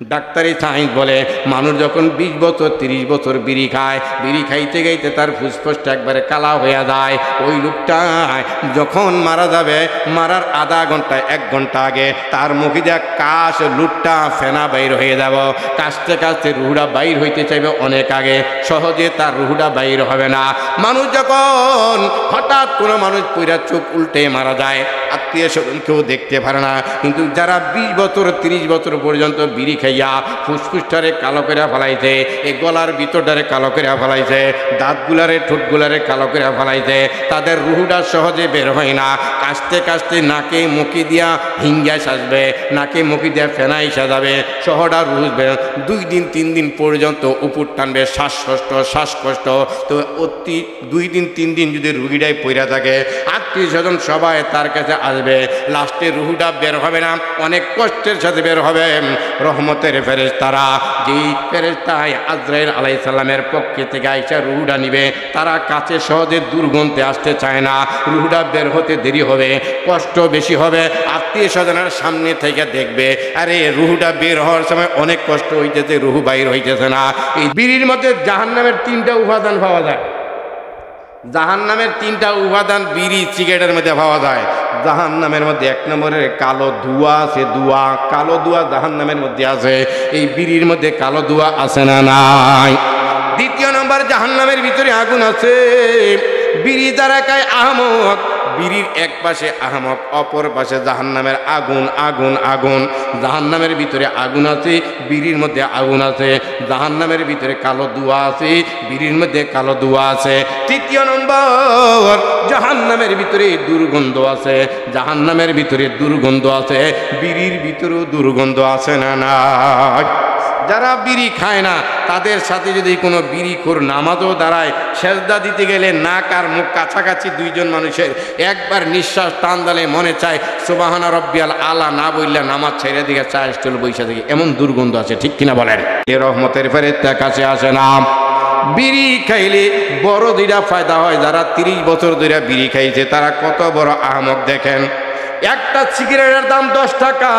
ডাক্তারি সায়েন্স বলে মানুষ যখন 20 বছর 30 বছর বিড়ি খায়, বিড়ি খাইতে খাইতে তার ফুসফুসটা একবারে কালা হয়ে যায়। ওই লোকটা যখন মারা যাবে, মারার আধা ঘন্টা 1 ঘন্টা আগে তার মুখে যা কাশ লুটটা ফেনা বাইর হয়ে যাব। কাশতে কাশতে রুহুটা বাইর হইতে চাইবে অনেক আগে, সহজে তার রুহুটা বাইর হবে না। মানুষ যখন হঠাৎ কোনো মানুষ পুরা চোখ উল্টে মারা যায়, আত্মীয় স্বজন কেউ দেখতে পারে না, কিন্তু যারা 20 বছর 30 বছর পর্যন্ত বিড়ি খাইয়া ফুসফুসটারে কালো করে ফেলাইছে, এই গলার ভিতরটারে কালো করে ফেলাইছে, দাঁতগুলারে ঠোঁটগুলারে কালো করে ফেলাইছে, তাদের রুহুটা সহজে বের হয় না। কাশতে কাশতে নাকে মুখি দিয়া হিঙ্গাস আসবে, নাকে মুখি দিয়া ফেনাই সাজাবে, সহটা রুহু বের 2 দিন 3 দিন পর্যন্ত উপর টানবে, শ্বাসকষ্ট। তো অতি 2 দিন 3 দিন যদি রুগীটাই পইরা থাকে, আত্মীয় স্বজন সবাই তার কাছে আসবে, লাস্টে রুহুটা বের হবে না, অনেক কষ্টের সাথে বের হবে। রহমতের ফেরেশতারা, যেই ফেরেশতায় আজরাইল আলাইহিস সালামের পক্ষে থেকে আইসা রুহুটা নিবে, তারা কাছে সহজে দুর্গন্ধে আসতে চায় না। রুহুটা বের হতে দেরি হবে, কষ্ট বেশি হবে। আত্মীয় স্বজনের সামনে থেকে দেখবে, আরে রুহুটা বের হওয়ার সময় অনেক কষ্ট হইতেছে, রুহু বাইর হইতেছে না। এই বিড়ির মধ্যে জাহান্নামের 3টা উপাদান পাওয়া যায়। জাহান্নামের 3টা উপাদান বিড়ি সিগারেটের মধ্যে পাওয়া যায়। জাহান্নামের মধ্যে 1 নম্বরের কালো ধোঁয়া আছে, কালো ধোঁয়া জাহান্নামের মধ্যে আছে। এই বিড়ির মধ্যে কালো ধোঁয়া আছে না নাই? 2 নম্বর, জাহান্নামের ভিতরে আগুন আছে। বিড়ি যারা খায় আহমক, বিড়ির এক পাশে আহমক, অপর পাশে জাহান্নামের আগুন। জাহান্নামের ভিতরে আগুন আছে, বিড়ির মধ্যে আগুন আছে। জাহান্নামের ভিতরে কালো ধোঁয়া আছে, বিড়ির মধ্যে কালো ধোঁয়া আছে। 3 নম্বর, জাহান্নামের ভিতরে দুর্গন্ধ আছে। জাহান্নামের ভিতরে দুর্গন্ধ আছে, বিড়ির ভিতরেও দুর্গন্ধ আছে না না? যারা বিড়ি খায় না, তাদের সাথে যদি কোনো বিড়িখোর নামাজও দাঁড়ায়, সেজদা দিতে গেলে নাক আর মুখ কাছাকাছি 2 জন মানুষের, একবার নিঃশ্বাস টান দিলে মনে চায় সুবহানা রব্বিয়াল আলা না বললে নামাজ ছেড়ে দিকে চায় স্টল বৈশা থেকে, এমন দুর্গন্ধ আছে। ঠিক কিনা বলেন? এ রহমতের ফেরেশতা কাছে আসে না। বিড়ি খাইলে বড় 2টা ফায়দা হয়। যারা 30 বছর ধরে বিড়ি খাইছে, তারা কত বড় আহমক দেখেন। একটা সিগারেটের দাম 10 টাকা,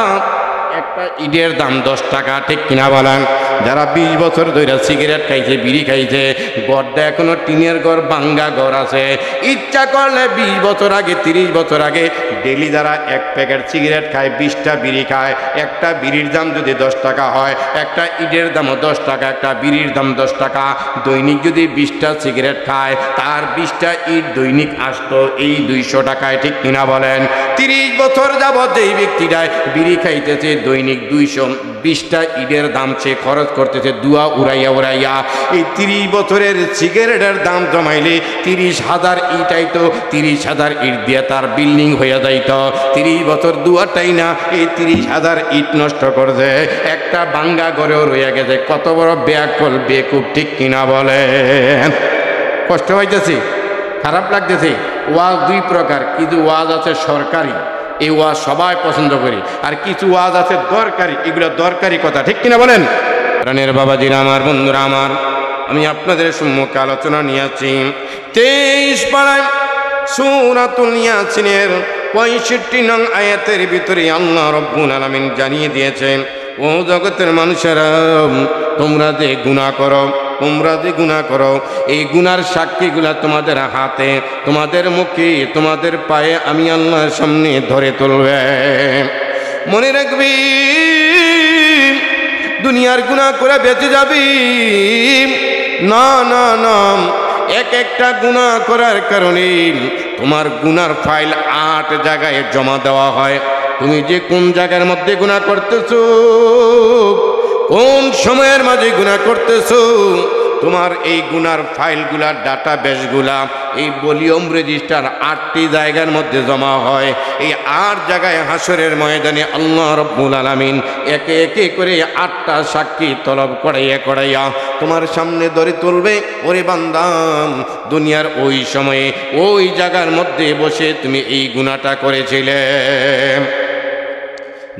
একটা ইটের দাম 10 টাকা। ঠিক কিনা বলেন? যারা 20 বছর ধরে সিগারেট খাইছে, বিড়ি খাইছে, গড়টা এখনো টিনের ঘর, ভাঙ্গা ঘর আছে, ইচ্ছা করলে 20 বছর আগে 30 বছর আগে ডেলি যারা 1 প্যাকেট সিগারেট খায়, 20টা বিড়ি খায়, একটা বিড়ির দাম যদি 10 টাকা হয়, একটা ইটের দামও 10 টাকা, একটা বিড়ির দাম 10 টাকা। দৈনিক যদি 20টা সিগারেট খায়, তার 20টা ইট দৈনিক আসতো এই 200 টাকায়। ঠিক কিনা বলেন? 30 বছর যাবৎ যেই ব্যক্তিটায় বিড়ি খাইতেছে, দৈনিক 220টা ইটের দাম সে খরচ করতেছে দুয়া উড়াইয়া। এই 30 বছরের সিগারেটের দাম জমাইলে 30,000 ইট আইতো, 30,000 ইট দিয়ে তার বিল্ডিং হয়ে যাইত। 30 বছর দুয়াটাই না, এই 30,000 ইট নষ্ট করছে, একটা ভাঙ্গা ঘরেও রয়ে গেছে। কত বড় বেয়াকল বেকুব! ঠিক কিনা বলে? কষ্ট হইতেছে, খারাপ লাগতেছে। ওয়াজ 2 প্রকার, কিছু ওয়াজ আছে সরকারি, এই ওয়াজ সবাই পছন্দ করি, আর কিছু ওয়াজ আছে দরকারি, এগুলো দরকারি কথা। ঠিক কিনা বলেন? প্রাণের বাবাজিরা আমার, বন্ধুরা আমার, আমি আপনাদের সম্মুখে আলোচনা নিয়েছি 23 পারায় সূরাতুল ইয়াসিনের 65 নং আয়াতের ভিতরে আল্লাহ রাব্বুল আলামিন জানিয়ে দিয়েছেন, ও জগতের মানুষেরা, তোমরা যে গুনাহ করো, এই গুনার সাক্ষীগুলা তোমাদের হাতে, তোমাদের মুখে, তোমাদের পায়ে আমি আল্লাহর সামনে ধরে তুলবে। মনে রাখবি, দুনিয়ার গুনাহ করে বেঁচে যাবি না, না না। একটা গুনাহ করার কারণে তোমার গুনার ফাইল 8 জায়গায় জমা দেওয়া হয়। তুমি যে কোন জায়গার মধ্যে গুনাহ করতেছো, কোন সময়ের মাঝে গুনাহ করতেছো, তোমার এই গুনার ফাইলগুলা, ডাটা বেসগুলা, এই ভলিউম রেজিস্টার 8টি জায়গার মধ্যে জমা হয়। এই 8 জায়গায় হাসরের ময়দানে আল্লাহ রাব্বুল আলামিন একে একে করে 8টা সাক্ষী তলব করাইয়া তোমার সামনে ধরে তুলবে। ওরে বান্দা, দুনিয়ার ওই সময়ে ওই জায়গার মধ্যে বসে তুমি এই গুনাহটা করেছিলে।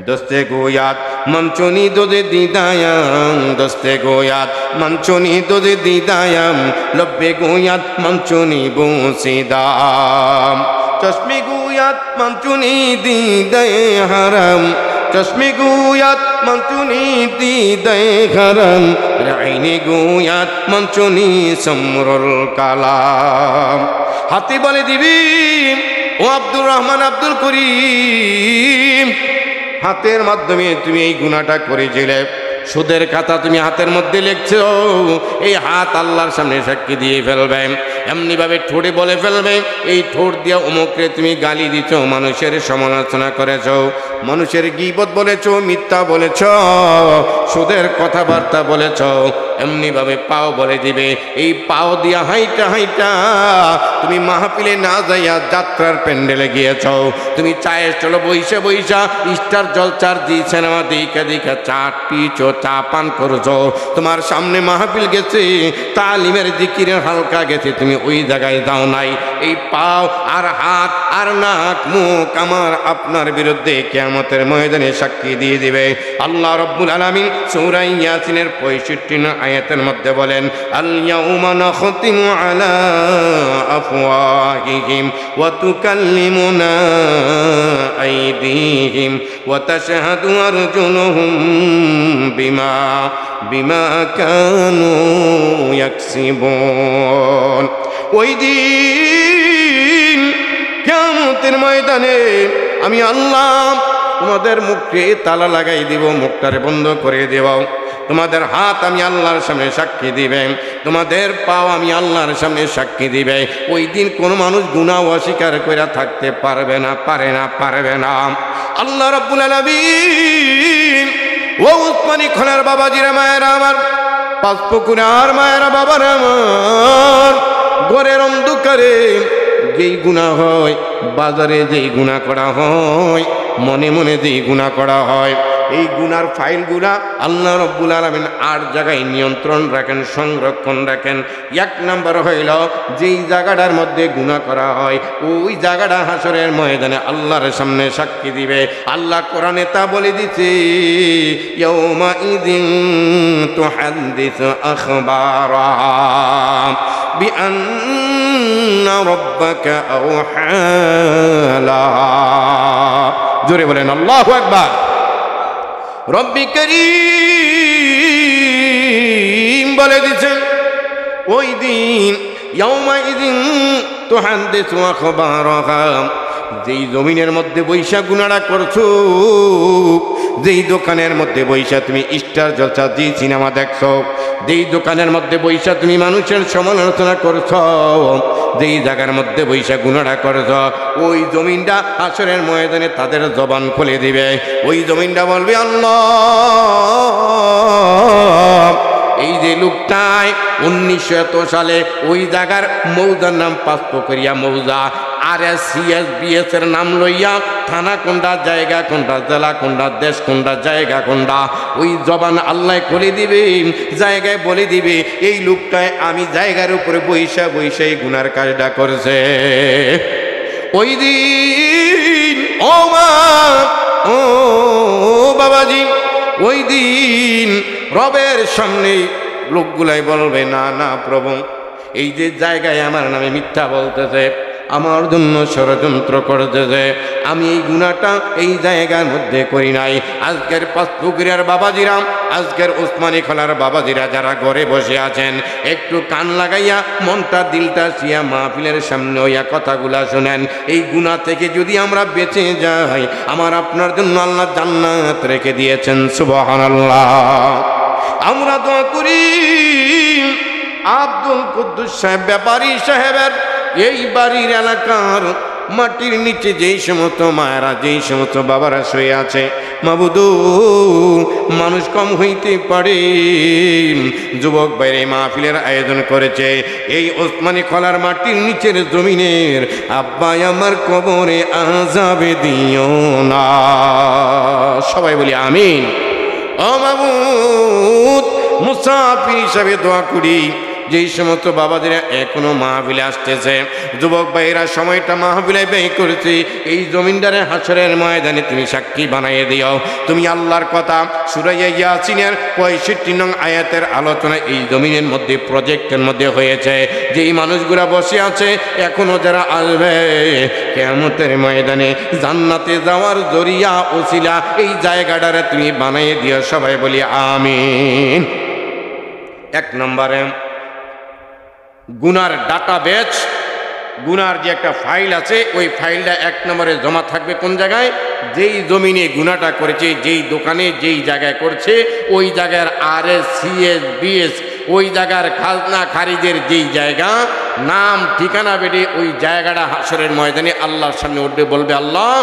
দস্তে গোয়াত মঞ্চনি দোদে দিদায়াম, দস্তে গোয়াত মঞ্চনি দোদে দিদায়াম, লব্বে গোয়াত মঞ্চনি বসিদাম, চশমে গোয়াত মঞ্চনি দিদায় হারাম, چشم گوید من چونی دیده خرم عین گوید من چونی سمر الکلام হাতে বলে দিবি ও আব্দুর রহমান আব্দুল করিম হাতের মাধ্যমে তুমি এই গুনাহটা করেছিলে সুদের খাতা তুমি হাতের মধ্যে লিখছো এই হাত আল্লাহর সামনে সাক্ষী দিয়ে ফেলবে এমনি ভাবে ঠোঁটে বলে ফেলবে এই ঠোঁট দিয়ে অমুকরে তুমি গালি দিছো মানুষের সমালোচনা করেছো মানুষের গীবত বলেছো মিথ্যা বলেছো সুদের কথাবার্তা বলেছো এমনি ভাবে পাও বলে দিবে এই পাও দিয়া হাইটা হাইটা তুমি মাহফিলে না যাইয়া যাত্রার প্যান্ডেলে গিয়েছো তুমি চায়ের স্টলে বইসা বইসা স্টার জলচার দি সিনেমা দেখা দেখা চাট পিছো চা পান করছো তোমার সামনে মাহফিল গেছে তালিমের জিকিরের হালকা গেছে তুমি ওই জায়গায় যাও নাই এই পাও আর হাত আর নাক মুখ আমার আপনার বিরুদ্ধে কিয়ামতের ময়দানে সাক্ষী দিয়ে দিবে আল্লাহ রাব্বুল আলামিন সূরা ইয়াসিনের 65 আয়াতের মধ্যে বলেন আল ইয়াউমা নাখতিমু আলা আফওয়াহিহিম ওয়া তুকাল্লিমুনা আইদিহিম ওয়া তাশহাদু আরজুলুহুম বিমা কানু ইয়াকসিবুন ওই দিন কিয়ামতের ময়দানে আমি আল্লাহ তোমাদের মুখে তালা লাগাই দিব মুখটারে বন্ধ করে দেব তোমাদের হাত আমি আল্লাহর সামনে সাক্ষী দিবে তোমাদের পাও আমি আল্লাহর সামনে সাক্ষী দিবে ওই দিন কোনো মানুষ গুনাহ অস্বীকার করে থাকতে পারবে না পারবে না আল্লাহ রাব্বুল আলামিন ও উসমানী খোলার বাবাজিরা মায়েরা আমার পাঁচপুকুরার মায়েরা বাবারা আমার ঘরের অন্ধকারে যেই গুনাহ হয় বাজারে যেই গুনাহ করা হয় মনে মনে যেই গুনাহ করা হয় এই গুনার ফাইলগুলা আল্লাহ রাব্বুল আলামিন 8 জায়গায় নিয়ন্ত্রণ রাখেন সংরক্ষণ রাখেন এক নাম্বার হইল যেই জায়গাটার মধ্যে গুনাহ করা হয় ওই জায়গাটা হাসরের ময়দানে আল্লাহর সামনে সাক্ষী দিবে আল্লাহ কোরআনে তা বলে দিয়েছে ইয়াউমা ইযিন তুহাদ্দিসু আখবারাহা বিআন্না রাব্বাকা আওহা লাহা জোরে বলেন আল্লাহু আকবার রব্বি করিম বলে দিচ্ছেন ওই দিন ইয়াউমা ইযিন তুহাদ্দিসু আখবারাহা যেই জমিনের মধ্যে বৈশা গুনাহটা করছো যেই দোকানের মধ্যে বৈশা তুমি স্টার জলসা দি সিনেমা দেখছো যেই দোকানের মধ্যে বৈশা তুমি মানুষের সমালোচনা করছো যেই জায়গার মধ্যে বৈশা গুনাহটা করছো ওই জমিনটা হাসরের ময়দানে তাদের জবান খুলে দিবে ওই জমিনটা বলবে আল্লাহ এই যে লোকটাই 1900 সালে ওই জায়গার মৌজার নাম পাঁচপুকুরিয়া মৌজা আর CSBS এর নাম লইয়া থানা কোনটা জায়গা কোনটা জেলা কোনটা দেশ কোনটা জায়গা কোনটা ওই জবান আল্লাহ খুলে দিবে জায়গায় বলে দিবে এই লোকটাই আমি জায়গার উপরে বৈশা বৈশা এই গুনার কাজটা করছে ওই দিন ও মা ও বাবাজি ওই দিন রবের সামনে লোকগুলাই বলবে না না প্রভু এই যে জায়গায় আমার নামে মিথ্যা বলতেছে আমার জন্য ষড়যন্ত্র করতেছে আমি এই গুনাহটা এই জায়গার মধ্যে করি নাই আজকের পাঁচপুকুরিয়ার বাবাজিরা আজকের উসমানী খোলার বাবাজিরা যারা ঘরে বসে আছেন একটু কান লাগাইয়া মনটা দিলটা সিয়া মাহফিলের সামনে ওইয়া কথাগুলা শুনেন এই গুনাহ থেকে যদি আমরা বেঁচে যাই আমার আপনার জন্য আল্লাহ জান্নাত রেখে দিয়েছেন সুবহানাল্লাহ আমরা দোয়া করি আব্দুল কুদ্দুস সাহেব ব্যাপারী সাহেবের এই বাড়ির এলাকার মাটির নিচে যেই সমস্ত মায়েরা যেই সমস্ত বাবারা শুয়ে আছে মাবুদু মানুষ কম হইতে পারে যুবক বাইরে মাহফিলের আয়োজন করেছে এই ওসমানী খোলার মাটির নিচের জমিনের আব্বা আমার কবরে আযাবে দিও না সবাই বলি আমিন ও মাবুদ মুসাফির হিসাবে দোয়া করি যেই সমস্ত বাবাদের এখনো মাহফিলে আসতেছে, যুবক ভাইয়েরা সময়টা মাহফিলে ব্যয় করেছে, এই জমিনদারে হাসরের ময়দানে তুমি সাক্ষী বানাইয়ে দিও। তুমি আল্লাহর কথা সূরা ইয়াসিনের 65 নং আয়াতের আলোচনা এই জমিনের মধ্যে প্রজেক্টের মধ্যে হয়েছে। যেই মানুষগুলা বসে আছে এখনো যারা আসবে কিয়ামতের ময়দানে জান্নাতে যাওয়ার জরিয়া ওসিলা এই জায়গাটারে তুমি বানাইয়ে দিও। সবাই বলি আমিন। এক নম্বরে গুনার ডাটাবেজ, গুনার যে একটা ফাইল আছে ওই ফাইলটা এক নম্বরে জমা থাকবে কোন জায়গায়? যেই জমিনে গুনাটা করেছে, যেই দোকানে যেই জায়গায় করছে ওই জায়গার RS CS BS ওই জায়গার খাজনা খারিজের যেই জায়গা, নাম ঠিকানা বেড়ে ওই জায়গাটা হাসরের ময়দানে আল্লাহর সামনে উঠবে, বলবে আল্লাহ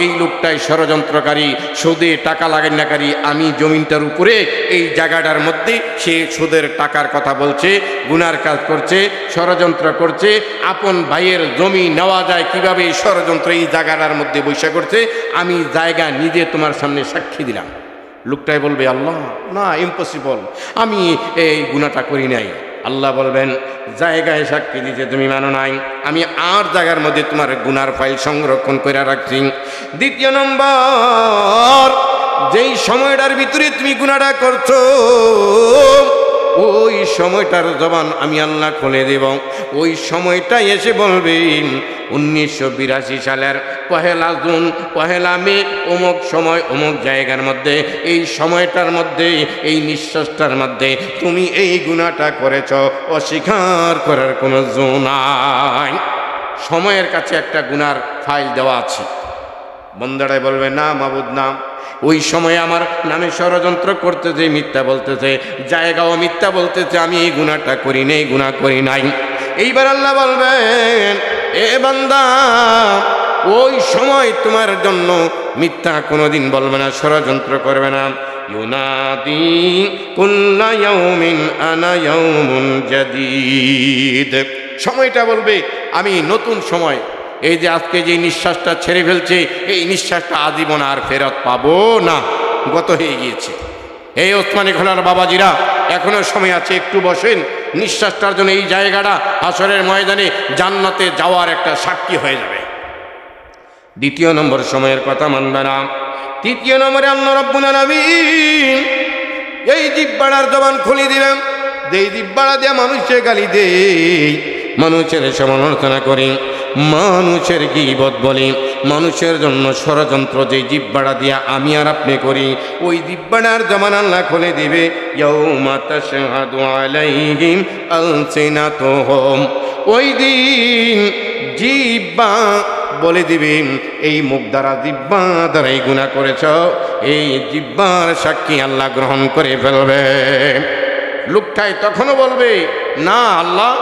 এই লোকটাই ষড়যন্ত্রকারী, সুদে টাকা লাগান্নাকারী। আমি জমিনটার উপরে এই জায়গাটার মধ্যে সে সুদের টাকার কথা বলছে, গুনার কাজ করছে, ষড়যন্ত্র করছে। আপন ভাইয়ের জমি নেওয়া যায় কিভাবে এই ষড়যন্ত্র এই জায়গাটার মধ্যে বৈশা করছে, আমি জায়গা নিজে তোমার সামনে সাক্ষী দিলাম। লোকটাই বলবে আল্লাহ না, ইম্পসিবল, আমি এই গুনাহটা করি নাই। আল্লাহ বলবেন জায়গায় সাক্ষী দিতে তুমি মানো নাই, আমি আর জায়গার মধ্যে তোমার গুনার ফাইল সংরক্ষণ করে রাখছি। দ্বিতীয় নম্বর, যেই সময়টার ভিতরে তুমি গুনাহটা করছো ওই সময়টার জবান আমি আল্লাহ খুলে দেব। ওই সময়টা এসে বলবে 1982 সালের 1 জুন 1 মে অমুক সময় অমুক জায়গার মধ্যে এই সময়টার মধ্যে এই নিঃশ্বাসটার মধ্যে তুমি এই গুনাহটা করেছ, অস্বীকার করার কোনো জো নাই। সময়ের কাছে একটা গুনার ফাইল দেওয়া আছে। বন্দারাই বলবে না মাবুদ না, ওই সময় আমার নামে ষড়যন্ত্র করতেছে, মিথ্যা বলতেছে, জায়গাও মিথ্যা বলতেছে, আমি এই গুনাহটা করি নাই, গুনাহ করি নাই। এইবার আল্লাহ বলবেন এ বান্দা ওই সময় তোমার জন্য মিথ্যা কোনোদিন বলবে না, ষড়যন্ত্র করবে না। ইউনাদি কুল্লা ইয়াউমিন আনা ইয়াউমুন জাদীদ, সময়টা বলবে আমি নতুন সময়। এই যে আজকে যে নিঃশ্বাসটা ছেড়ে ফেলছে এই নিঃশ্বাসটা আজীবন আর ফেরত পাবো না, গত হয়ে গিয়েছে। এই ওসমানী খোলার বাবাজিরা এখনো সময় আছে, একটু বসেন। নিঃশ্বাসটার জন্য এই জায়গাটা হাসরের ময়দানে জান্নাতে যাওয়ার একটা সাক্ষী হয়ে যাবে। দ্বিতীয় নম্বর সময়ের কথা মানবে না। তৃতীয় নম্বরে আল্লাহ রাব্বুল আলামিন এই জিহ্বার জবান খুলে দিবেন। যেই জিহ্বাটা দিয়ে মানুষের গালি দেই, মানুষের সমালোচনা করি, মানুষের গীবত বলি, মানুষের জন্য ষড়যন্ত্র যে জিহ্বাটা দিয়া আমি আর আপনি করি, ওই জিহ্বাটার জবান আল্লাহ খুলে দিবে। ইয়াউমা তাশহাদু আলাইহিম আলসিনাতুহুম, ওই দিন জিহ্বা বলে দিবে এই মুখ দ্বারা জিহ্বা দ্বারা এই গুনাহ করেছ, এই জিহ্বার সাক্ষী আল্লাহ গ্রহণ করে ফেলবে। লোকটাই তখনও বলবে না আল্লাহ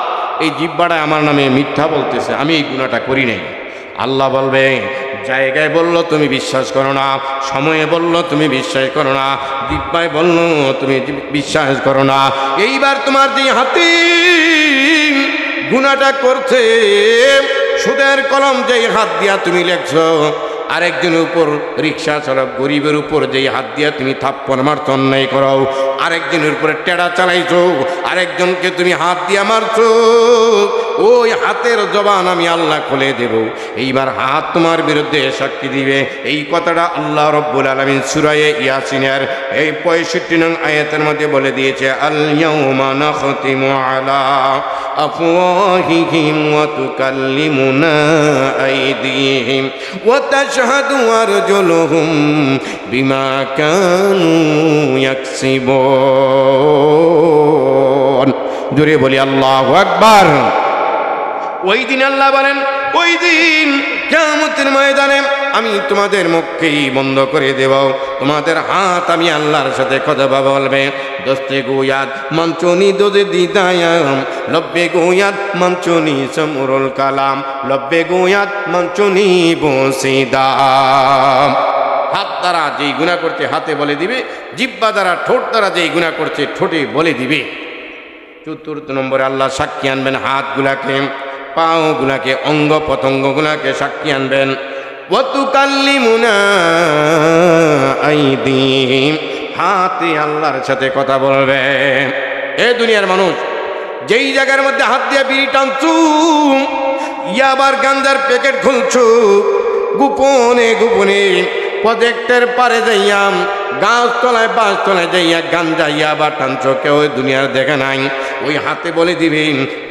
এই জিহ্বাটা আমার নামে মিথ্যা বলতেছে, আমি এই গুনাহটা করি নাই। আল্লাহ বলবে জায়গায় বললো তুমি বিশ্বাস করো না, সময়ে বললো তুমি বিশ্বাস করো না, জিহ্বায় বললো তুমি বিশ্বাস করো না। এইবার তোমার যে হাতে গুনাহটা করছে, সুদের কলম যেই হাত দিয়া তুমি লেখছো, আরেকজনের উপর রিক্সা চালক গরিবের উপর যেই হাত দিয়া তুমি থাপ্পড় মারছো, অন্যায় করাও, আরেকজনের উপরে টেড়া চালাইছো, আরেকজনকে তুমি হাত দিয়া মারছো, ওই হাতের জবান আমি আল্লাহ খুলে দেব। এইবার হাত তোমার বিরুদ্ধে সাক্ষী দিবে। এই কথাটা আল্লাহ রব্বুল আলামিন সূরা ইয়াসিনের এই 65 নং আয়াতের মধ্যে বলে দিয়েছে, আল ইয়াউমা নাখতিমু আলা আফওয়াহিহিম ওয়া তুকাল্লিমুনা আইদিহিম ওয়া তাশহাদু আরজুলুহুম বিমা কানু ইয়াকসিবুন। জোরে বলি আল্লাহু আকবার। ওই দিন আল্লাহ বলেন, ওই দিন কিয়ামতের ময়দানে আমি তোমাদের মুখকেই বন্ধ করে দেব, তোমাদের হাত আমি আল্লাহর সাথে কথা বলবে। দস্তে গোয়াত মঞ্চনি দোদে দিদায়াম, লব্বে গোয়াত মঞ্চনি সমরুল কালাম, লব্বে গোয়াত মঞ্চনি বসিদাম। হাত দ্বারা যেই গুনাহ করছে হাতে বলে দিবে, জিহ্বা দ্বারা ঠোঁট দ্বারা যেই গুনাহ করছে ঠোঁটে বলে দিবে। চতুর্থ নম্বরে আল্লাহ সাক্ষী আনবেন হাতগুলাকে, পাওগুলাকে, অঙ্গ প্রত্যঙ্গগুলাকে সাক্ষী আনবেন। ওয়া তুকাল্লিমুনা আইদিহিম, হাতে আল্লাহর সাথে কথা বলবে। এ দুনিয়ার মানুষ, যেই জায়গার মধ্যে হাত দিয়ে বিড়ি টানছু, ইয়াবার গাঞ্জার প্যাকেট খুলছু, গোপনে গোপনে প্রজেক্টের পারে যাইয়াম গাছ তলায় বাস তলায় যাইয়া গাঞ্জা ইয়াবা টানছো, কেউ দুনিয়ার দেখে নাই। ওই হাতে বলে দিবে,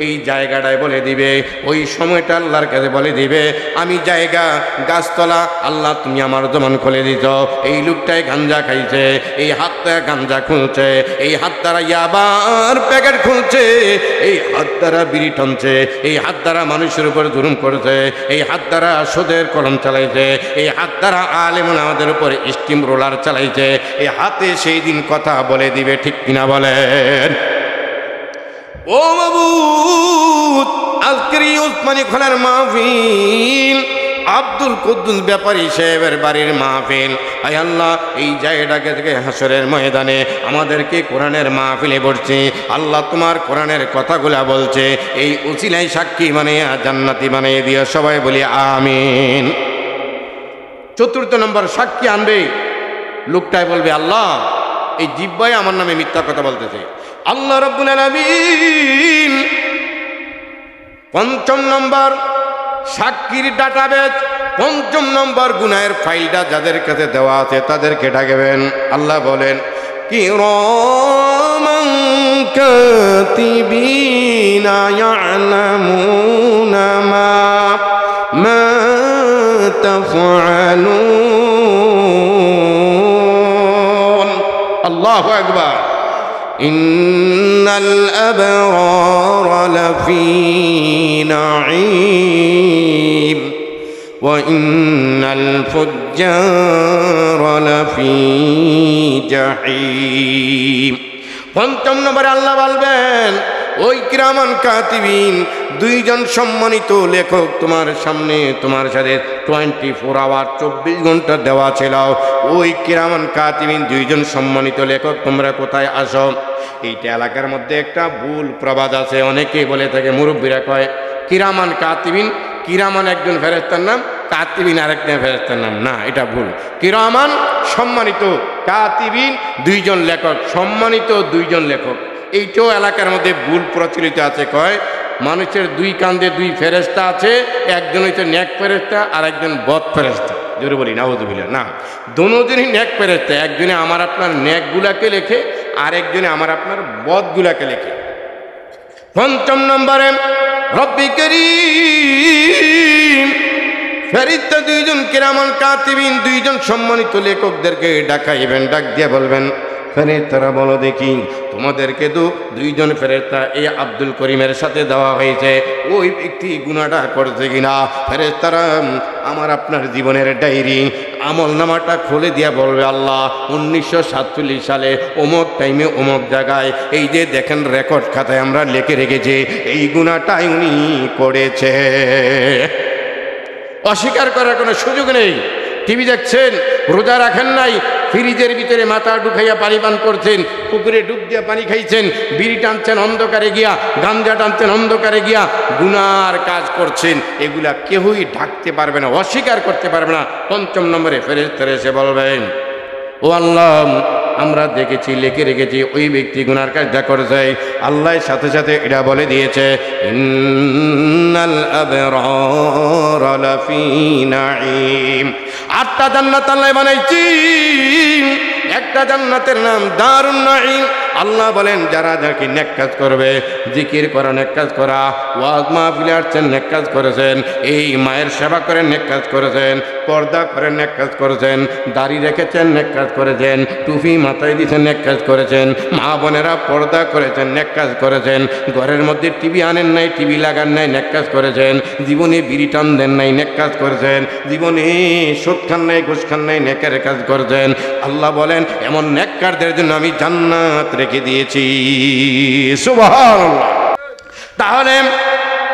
এই জায়গাটায় বলে দিবে, ওই সময়টা আল্লাহর কাছে বলে দিবে, আমি জায়গা গাছতলা, আল্লাহ তুমি আমার জমান খুলে দিত। এই লোকটাই গাঞ্জা খাইছে, এই হাতটা গাঞ্জা খুলছে, এই হাত দ্বারা ইয়াবার প্যাকেট খুলছে, এই হাত দ্বারা বিড়ি টানছে, এই হাত দ্বারা মানুষের উপর জুলুম করেছে, এই হাত দ্বারা সুদের কলম চালাইছে, এই হাত দ্বারা আলেমুন আমাদের উপর স্টিম রোলার চালাইছে। এই হাতে সেই দিন কথা বলে দিবে, ঠিক কিনা বলেন? ও মাবুদ, আজকের এই ওসমানী খোলার মাহফিল, আব্দুল কুদ্দুস ব্যাপারী সাহেবের বাড়ির মাহফিল, আয় আল্লাহ এই জায়গাটাকে থেকে হাসরের ময়দানে আমাদেরকে কোরআনের মাহফিলে বসছে, আল্লাহ তোমার কোরআনের কথাগুলা বলছে, এই উসিলাই সাক্ষী বানিয়ে জান্নাতি বানিয়ে দিও, সবাই বলি আমিন। চতুর্থ নম্বর সাক্ষী আনবে, লোকটাই বলবে আল্লাহ এই জিহ্বায় আমার নামে মিথ্যা কথা বলতেছে। আল্লাহ রাব্বুল আলামিন পঞ্চম নম্বর সাক্ষীর ডাটাবেজ, পঞ্চম নম্বর গুনাহের ফাইলটা যাদের কাছে দেওয়া আছে তাদেরকে ডাকবেন। আল্লাহ বলেন কিরামান কাতিবিনা ইয়ালামুনা মা তাফআলুন। আল্লাহু আকবার। ইন্নাল আবরারা লাফি নাঈম ওয়া ইন্নাল ফুজ্জারা লাফি জাহিম। পঞ্চম নম্বরে আল্লাহ বলবেন ওই কিরামান কাতিবিন, দুইজন সম্মানিত লেখক তোমার সামনে, তোমার সাথে 24 আওয়ার 24 ঘন্টা দেওয়া ছিল। ওই কিরামান কাতিবিন দুইজন সম্মানিত লেখক তোমরা কোথায় আসো? এইটা এলাকার মধ্যে একটা ভুল প্রবাদ আছে, অনেকেই বলে থাকে, মুরব্বীরা কয় কিরামান কাতিবিন, কিরামান একজন ফেরেশতার নাম, কাতিবিন আরেকজন ফেরেশতার নাম। না, এটা ভুল। কিরামান সম্মানিত, কাতিবিন দুইজন লেখক, সম্মানিত দুইজন লেখক। এইটাও এলাকার মধ্যে ভুল প্রচলিত আছে। কয় মানুষের দুই কান্দে দুই ফেরেশতা আছে, একজন হইতে নেক ফেরেশতা আর একজন বদ ফেরেশতা। জোরে বলি নাউযুবিল্লাহ। না, দুজনই নেক ফেরেশতা, একজনে আমার আপনার নেকগুলাকে লেখে আর একজনে আমার আপনার বদগুলাকে লেখে। পঞ্চম নম্বরে রব্বি করিম ফেরেশতা দুইজন কিরামান কাতিবিন দুইজন সম্মানিত লেখকদেরকে ডাকাইবেন, ডাক দিয়ে বলবেন ফেরেশতারা বলো দেখি তোমাদেরকে তো দুইজন ফেরেশতা এই আব্দুল করিমের সাথে দেওয়া হয়েছে, ওই ব্যক্তি গুনাহটা করছে কিনা? ফেরেশতারা আমার আপনার জীবনের ডায়েরি আমল নামাটা খুলে দিয়া বলবে আল্লাহ 1947 সালে অমুক টাইমে অমুক জায়গায় এই যে দেখেন রেকর্ড খাতায় আমরা লিখে রেখেছি এই গুনাহটাই উনি করেছে। অস্বীকার করার কোনো সুযোগ নেই। টিভি দেখছেন, রোজা রাখেন নাই, ফ্রিজের ভিতরে মাথা ঢুকাইয়া পানি পান করছেন, পুকুরে ডুব দিয়া পানি খাইছেন, বিড়ি টানছেন অন্ধকারে গিয়া, গাঞ্জা টানছেন অন্ধকারে গিয়া, গুনার কাজ করছেন, এগুলা কেউই ঢাকতে পারবে না, অস্বীকার করতে পারবে না। পঞ্চম নম্বরে ফেরেশতারা এসে বলবেন ও আল্লাহ আমরা দেখেছি, লিখে রেখেছি ওই ব্যক্তি গুনার কাজটা করেছে। আল্লাহর সাথে সাথে এটা বলে দিয়েছে ইন্নাল আবরারা লাফি নাঈম। 8টা জান্নাত আল্লাহ বানাইছি, একটা জান্নাতের নাম দারুন নাঈম। আল্লাহ বলেন যারা যাকে নেক কাজ করবে, জিকির করা নেক কাজ করা, ওয়াজ মাহফিলে আসছেন নেক কাজ করেছেন, এই মায়ের সেবা করে নেক কাজ করেছেন, পর্দা করে নেক কাজ করেছেন, দাড়ি রেখেছেন নেক কাজ করেছেন, টুপি মাথায় দিয়েছেন নেক কাজ করেছেন, মা বোনেরা পর্দা করেছেন নেক কাজ করেছেন, ঘরের মধ্যে টিভি আনেন নাই, টিভি লাগান নাই নেক কাজ করেছেন, জীবনে বিড়ি টান দেন নাই নেক কাজ করেছেন, জীবনে সুদ খান নাই ঘুষ খান নাই নেকের কাজ করেছেন। আল্লাহ বলেন এমন নেককারদের জন্য আমি জান্নাত রেখে দিয়েছি। সুবহানাল্লাহ। তাহলে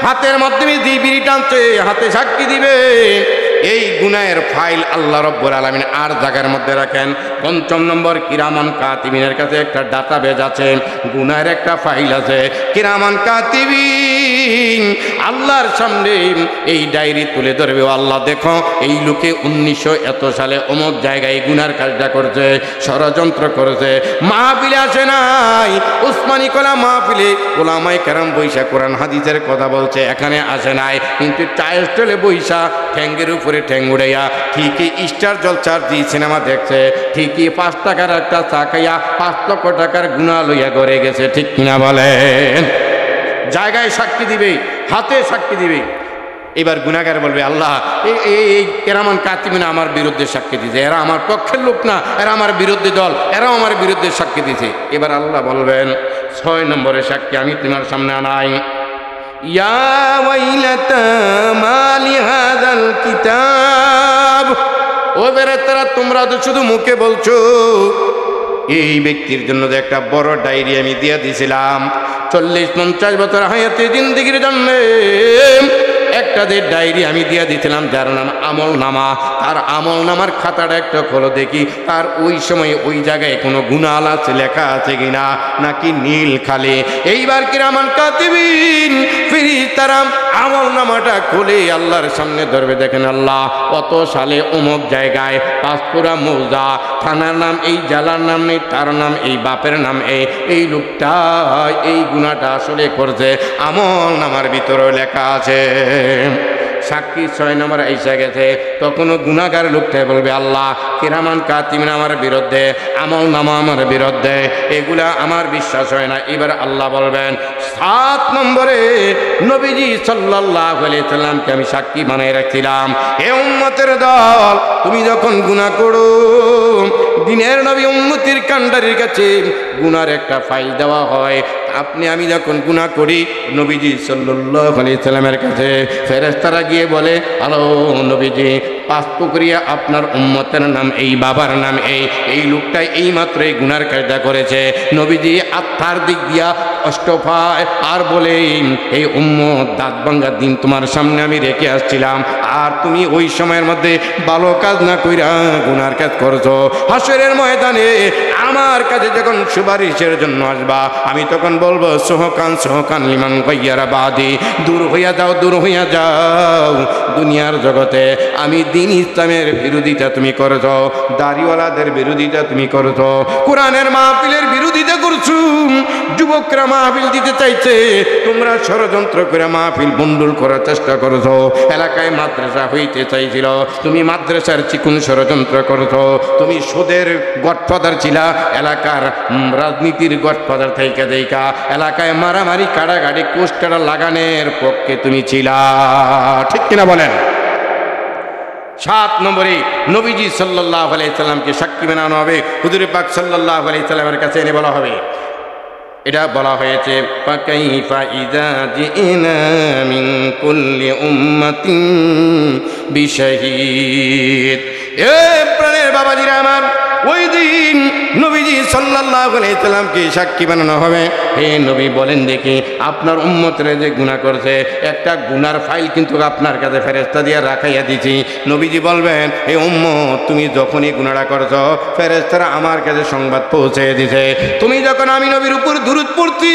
হাতের মাধ্যমে যে বিড়ি টানছে হাতে সাক্ষী দিবে, এই গুনাহের ফাইল আল্লাহ রাব্বুল আলামিন আর জায়গার মধ্যে রাখেন। পঞ্চম নম্বর কিরামান কাতিবিনের কাছে একটা ডাটাবেজ আছে, গুনাহের একটা ফাইল আছে। কিরামান কাতিবিন দিন আল্লাহর সামনে এই ডায়েরি তুলে ধরবে, আল্লাহ দেখো এই লোকে 1900 এত সালে অমুক জায়গায় গুনার কাজটা করছে, ষড়যন্ত্র করেছে। মাহফিলে আসে নাই, উসমানী কলা মাহফিলে ওলামায়ে কেরাম বৈশা কোরআন হাদিসের কথা বলছে, এখানে আসে নাই, কিন্তু চায়ের স্টলে বৈশা ঠ্যাঙ্গের উপরে ঠ্যাং উড়াইয়া ঠিকই স্টার জলচার জি সিনেমা দেখছে, ঠিকই 5 টাকার একটা চা খাইয়া 5 লক্ষ টাকার গুনাহ লইয়া ঘরে গেছে। ঠিক কিনা বলেন? জায়গায় সাক্ষী দিবে, হাতে সাক্ষী দিবে। এবার গুনাহগার বলবে, আল্লাহ এই কেরামান কাতিবিনা আমার বিরুদ্ধে সাক্ষী দিয়েছে, এরা আমার পক্ষের লোক না, এরা আমার বিরুদ্ধে দল, এরাও আমার বিরুদ্ধে সাক্ষী দিয়েছে। এবার আল্লাহ বলবেন 6 নম্বরে সাক্ষী আমি তোমার সামনে আনাই। ইয়া ওয়াইলাতা মা লিহাযাল কিতাব, ও বেরেতারা তোমরা তো শুধু মুখে বলছো, এই ব্যক্তির জন্য যে একটা বড় ডায়েরি আমি দিয়ে দিয়েছিলাম 40-50 বছর হায়াতে জিন্দেগির জন্য একটা যে ডায়েরি আমি দিয়ে দিয়েছিলাম যার নাম আমল নামা, তার আমল নামার খাতাটা একটা খোলো দেখি, তার ওই সময় ওই জায়গায় কোনো গুনাহ আছে লেখা আছে কিনা, নাকি নীল খালি। এইবার কিরামান কাতিবিন ফেরেশতারা আমল নামাটা খুলে আল্লাহর সামনে ধরবে, দেখেন আল্লাহ কত সালে অমুক জায়গায় পাঁচপুরা মৌজা, থানার নাম এই, জেলার নাম নেই, তার নাম এই, বাপের নাম এই লোকটা এই গুনাহটা আসলে করছে, আমল নামার ভিতরে লেখা আছে। সাক্ষী 6 নম্বর এসে গেছে, তখনও গুনাহগার লোকটাই বলবে, আল্লাহ কিরামান কাতিবিন আমার বিরুদ্ধে, আমল নামা আমার বিরুদ্ধে, এগুলা আমার বিশ্বাস হয় না। এবার আল্লাহ বলবেন 7 নম্বরে নবীজি সাল্লাল্লাহু আলাইহি সাল্লামকে আমি সাক্ষী বানায় রাখছিলাম, হে উম্মতের দল তুমি যখন গুনাহ করো, দিনের নবী উম্মতির কান্ডারির কাছে গুনার একটা ফাইল দেওয়া হয়, আপনি আমি যখন গুনাহ করি নবীজি সাল্লাল্লাহু আলাইহি সাল্লামের কাছে ফেরেশতারা গিয়ে বলে, হ্যালো নবীজি, পাঁচপুকুরিয়া আপনার উম্মতের নাম এই, বাবার নাম এই লোকটাই এই মাত্র এই গুনার কাজটা করেছে। নবীজি আত্মার দিক দিয়া কষ্ট পায় আর বলে, এই উম্মত দাঁত ভাঙ্গার দিন তোমার সামনে আমি রেখে আসছিলাম, আর তুমি ওই সময়ের মধ্যে ভালো কাজ না কইরা গুনার কাজ করছো। হাসরের ময়দানে আমার কাছে যখন সুপারিশের জন্য আসবা, আমি তখন বলবো সোহকান লিমান গায়্যারা বাদি, দূর হইয়া যাও, দূর হইয়া যাও, দুনিয়ার জগতে আমি দিন ইসলামের বিরোধিতা তুমি করছো, দাড়িওয়ালাদের বিরোধিতা তুমি করছো, কোরআনের মাহফিলের বিরোধিতা করছো, যুবকরা মাহফিল দিতে চাইছে, তোমরা ষড়যন্ত্র করে মাহফিল বন্ডুল করার চেষ্টা করছো, এলাকায় মাদ্রাসা হইতে চাইছিল, তুমি মাদ্রাসার চিকুন ষড়যন্ত্র করছো, তুমি সুদের গডফাদার ছিলা, এলাকার রাজনীতির গডফাদার থেকে দেখা এলাকায় মারামারি কাড়াকাড়ি কোষ্টারা লাগানোর পক্ষে তুমি ছিলা। ঠিক কিনা বলেন? 7 নম্বরে নবীজি সাল্লাল্লাহু আলাইহি সাল্লামকে সাক্ষী বানানো হবে, হুজুর পাক সাল্লাল্লাহু আলাইহি সাল্লামের কাছে এনে বলা হবে, এটা বলা হয়েছে ফাকাইফা ইযা জিনা মিন কুল্লি উম্মাতিন বিশাহীদ। এ প্রাণের বাবাজিরা আমার, ওই দিন নবীজি সাল্লাল্লাহু আলাইহি সাল্লামকে সাক্ষী বানানো হবে, হে নবী বলেন দেখি আপনার উম্মতরা যে গুনাহ করছে, একটা গুনার ফাইল কিন্তু আপনার কাছে ফেরেশতা দিয়ে রাখাইয়া দিছি। নবীজি বলবেন, হে উম্মত তুমি যখনই গুনাহটা করছো ফেরেশতারা আমার কাছে সংবাদ পৌঁছে দিছে, তুমি যখন আমি নবীর উপর দুরূদ পড়তি,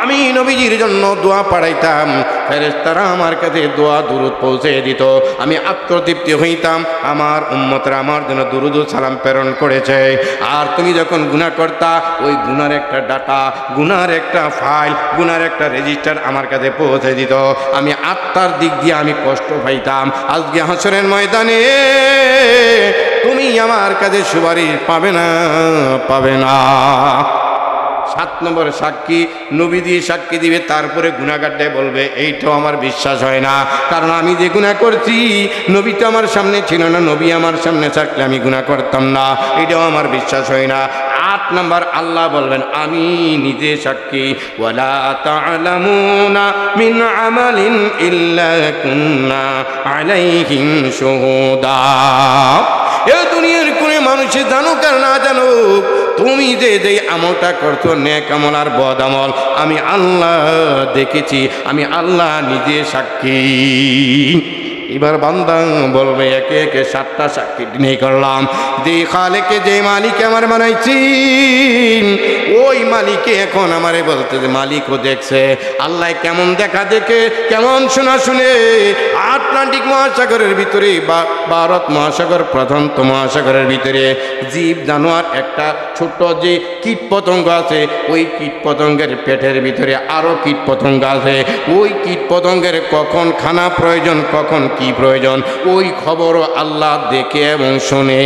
আমি নবীজির জন্য দোয়া পাঠাইতাম, ফেরেশতারা আমার কাছে দোয়া দুরূদ পৌঁছে দিত, আমি আত্মতৃপ্তি হইতাম, আমার উম্মতরা আমার জন্য দুরূদ ও সালাম প্রেরণ করেছে। আর তুমি যখন গুনাহ করতা, ওই গুনার একটা ডাটা, গুনার একটা ফাইল, গুনার একটা রেজিস্টার আমার কাছে পৌঁছে দিত, আমি আত্মার দিক দিয়ে আমি কষ্ট পাইতাম। আজকে হাসরের ময়দানে তুমি আমার কাছে সুপারিশ পাবে না। 7 নম্বর সাক্ষী নবী সাক্ষী দিবে, তারপরে গুনাহগারটাই বলবে এইটাও আমার বিশ্বাস হয় না, কারণ আমি যে গুনাহ করছি নবী তো আমার সামনে ছিল না, নবী আমার সামনে থাকলে আমি গুনাহ করতাম না, এটাও আমার বিশ্বাস হয় না। 8 নম্বর আল্লাহ বলবেন আমি নিজে সাক্ষী, ওয়ালা তা'লামুনা মিন আমালিন ইল্লা কুন্না আলাইহিম শুহুদা। এ দুনিয়ার কোন মানুষে জানুক আর না জানুক, তুমি যে আমলটা করছো নেক আমল আর বদ আমল, আমি আল্লাহ দেখেছি, আমি আল্লাহ নিজে সাক্ষী। এবার বান্দা বলবে একে একে 7টা সাক্ষী নিয়ে করলাম, যে খালেকে যে মালিক আমার বানাইছি ওই মালিকে এখন আমারে বলতে যে মালিকও দেখছে। আল্লাহ কেমন দেখা দেখে, কেমন শোনা শুনে, আটলান্টিক মহাসাগরের ভিতরে বা ভারত মহাসাগর প্রধানত মহাসাগরের ভিতরে জীব জানোয়ার একটা ছোট্ট যে কীট পতঙ্গ আছে, ওই কীট পতঙ্গের পেটের ভিতরে আরও কীট পতঙ্গ আছে। ওই কীট পতঙ্গের কখন খানা প্রয়োজন, কখন কি প্রয়োজন, ওই খবরও আল্লাহ দেখে এবং শোনে।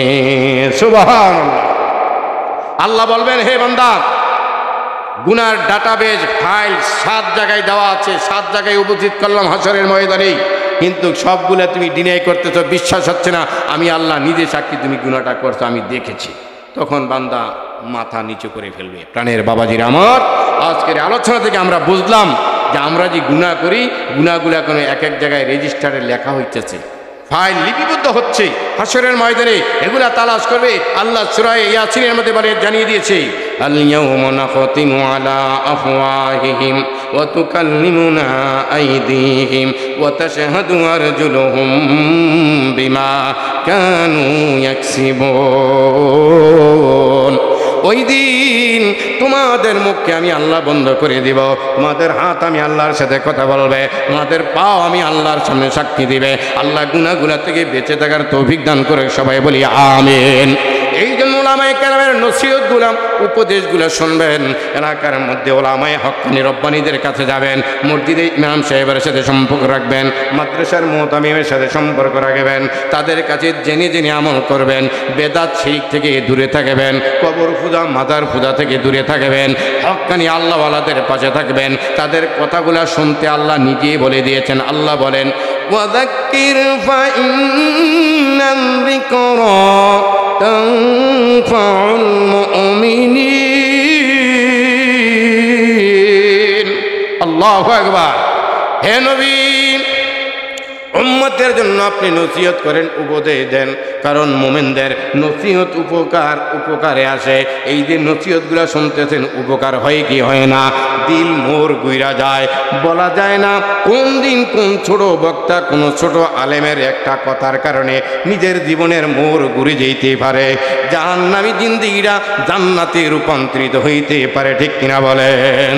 সুবহানাল্লাহ। আল্লাহ বলবেন, হে বান্দা, গুনার ডাটাবেজ ফাইল 7 জায়গায় দেওয়া আছে, 7 জায়গায় উপস্থিত করলাম হাশরের ময়দানে, কিন্তু সবগুলো তুমি ডিনাই করতেছ, বিশ্বাস হচ্ছে না। আমি আল্লাহ নিজে সাক্ষী, তুমি গুনাহটা করছো, আমি দেখেছি। তখন বান্দা মাথা নিচু করে ফেলবে। প্রাণের বাবাজির আমার, আজকের আলোচনা থেকে আমরা বুঝলাম যে আমরা যে গুনাহ করি, গুনাহগুলো কোনো এক এক জায়গায় রেজিস্টারে লেখা হইতেছে, ফাইল লিপিবদ্ধ হচ্ছে। হাশরের ময়দানে এগুলা তালাশ করবে। আল্লাহ সূরা ইয়াসিনের মধ্যে বলে জানিয়ে দিয়েছে, আল ইয়াউমা নাখতিমু আলা আফওয়াহিহিম ওয়া তুকাল্লিমুনা আইদিহিম ওয়া তাশহাদু আরজুলুহুম বিমা কানু ইয়াকসিবুন। ওই দিন তোমাদের মুখকে আমি আল্লাহ বন্ধ করে দিব, তোমাদের হাত আমি আল্লাহর সাথে কথা বলবে, তোমাদের পাও আমি আল্লাহর সামনে সাক্ষী দিবে। আল্লাহ গুনাহগুলা থেকে বেঁচে থাকার তৌফিক দান করে সবাই বলি আমিন। এই জন্য ওলামায়ে কেরামের নসিহতগুলো, উপদেশগুলো শুনবেন। এলাকার মধ্যে ওলামায়ে হক্কানি রব্বানীদের কাছে যাবেন, মসজিদে ইমাম সাহেবের সাথে সম্পর্ক রাখবেন, মাদ্রাসার মুতামিমের সাথে সম্পর্ক রাখবেন, তাদের কাছে জেনে জেনে আমল করবেন, বেদাত শিরক থেকে দূরে থাকবেন, কবর পূজা মাজার পূজা থেকে দূরে থাকবেন, হক্কানি আল্লাহওয়ালাদের পাশে থাকবেন। তাদের কথাগুলো শুনতে আল্লাহ নিজেই বলে দিয়েছেন। আল্লাহ বলেন, ওয়াযাক্কির ফাইন্নাল যিকরা তানফাউল মুমিনিন। আল্লাহু আকবার। হে নবী, উম্মতের জন্য আপনি নসিহত করেন, উপদেশ দেন, কারণ মুমিনদের নসিহত উপকারে আসে। এই যে নসিহতগুলো শুনতেছেন, উপকার হয় কি হয় না? দিল মোর গুইরা যায়, বলা যায় না কোন দিন কোন ছোট বক্তা, কোন ছোট আলেমের একটা কথার কারণে নিজের জীবনের মোর ঘুরে যেতে পারে, জাহান্নামী জিন্দেগিরা জান্নাতে রূপান্তরিত হইতে পারে। ঠিক কিনা বলেন?